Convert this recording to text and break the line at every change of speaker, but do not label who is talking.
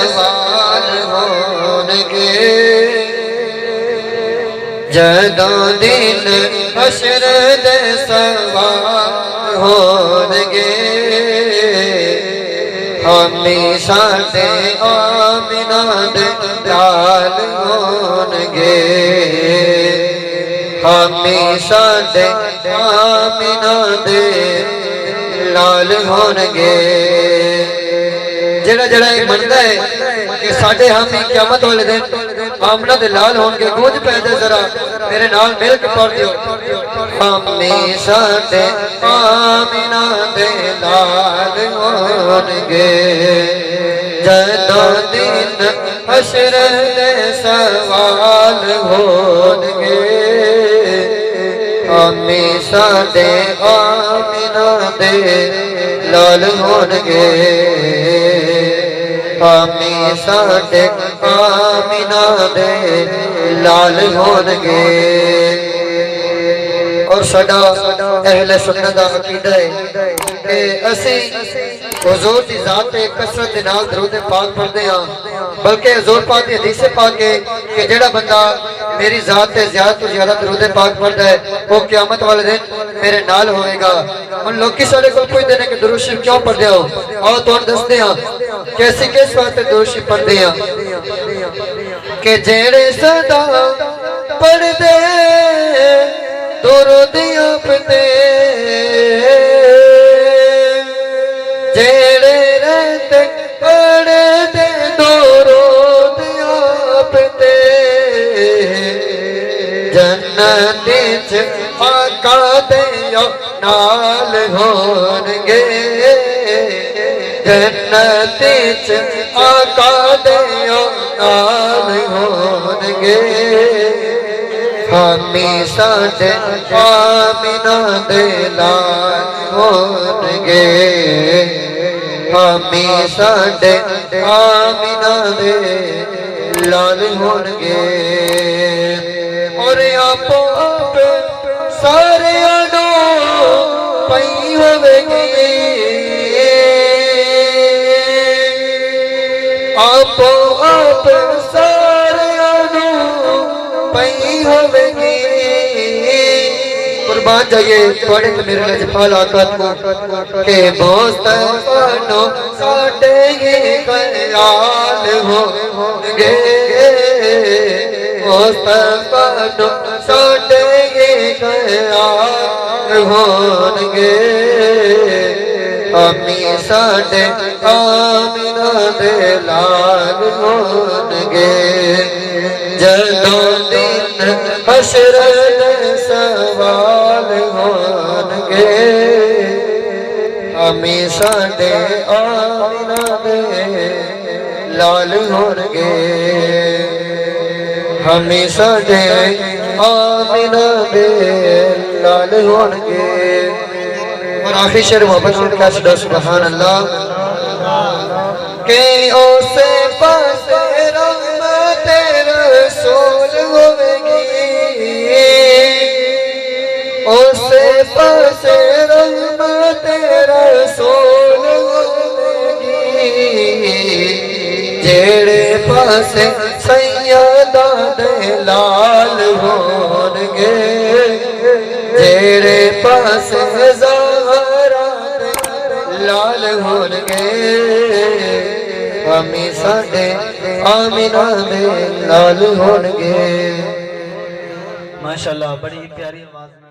سوال ہونگے جدوں دن حشر دے سوال ہونگے ہمیشہ دے آمنہ دے لال ہونگے ہمیشہ دے آمنہ دے لال ہونگے جڑا جڑا یہ منتا ہے کہ ساڑھے ہم ہی قیامت والے دن آمنہ دے لال ہونگے گونج پہدے ذرا میرے نال مل کے پڑھ دیو ہمیشہ دے آمنہ دے لال ہونگے جدوں دن حشر دے سوال ہونگے ہمیشہ دے آمنہ دے لال ہونگے ہمیشہ دے آمنہ دے لال ہونگے اور سڈا اہل سنت دا عقیدہ ہے کہ اسی حضور دی ذات تے کثرت دے نال درود پاک پڑھدے ہاں بلکہ حضور پاک دی حدیث پاک ہے کہ جڑا بندہ میری ذات تے زیادہ تو زیادہ درود پاک پڑھدا ہے وہ قیامت والے دن میرے نال ہوئے گا ان لوگ کی سارے کو پوچھتے ہیں کہ درود شریف کیوں پڑھتے ہو آؤ تو دستے ہیں کیسی کس بات تے درود شریف پڑھتے ہیں کہ جڑے صدا پڑھ دے درود اپنے جڑے رہتے پڑھ دے درود اپنے جنت وچ آقا دے نال ہونگے جنت وچ آقا دے نال ہونگے ہمیشہ دے آمنہ دے لال ہونگے ہمیشہ دے آمنہ دے لال ہونگے اور آپ سارے آنو پئی ہوئے گی آپ سارے آنو پئی ہوئے گی قربان جائیے پڑھے تو میرے لجپال آقا کو کہ مصطفیٰ ساڑھے ہی خیال ہونگے مصطفیٰ ساڑھے ہی خیال ہونگے ہمیشہ دے آمنہ دے لال ہونگے جدوں دن حشر دے سوال ہونگے ہمیشہ دے آمنہ دے لال ہونگے ہمیشہ دے آمنہ دے لال ہونگے اور آخری شعر محبت ان کا صدا سبحان اللہ کہ اسے پاس رحمت رسول ہوئے گی اسے پاس رحمت رسول ہوئے گی جیڑے پاس سیدہ دے لال ہونگے جیڑے پاس زہرا دے لال ہونگے ہمیشہ دے آمنہ دے لال ہونگے
ماشاءاللہ بڑی پیاری آواز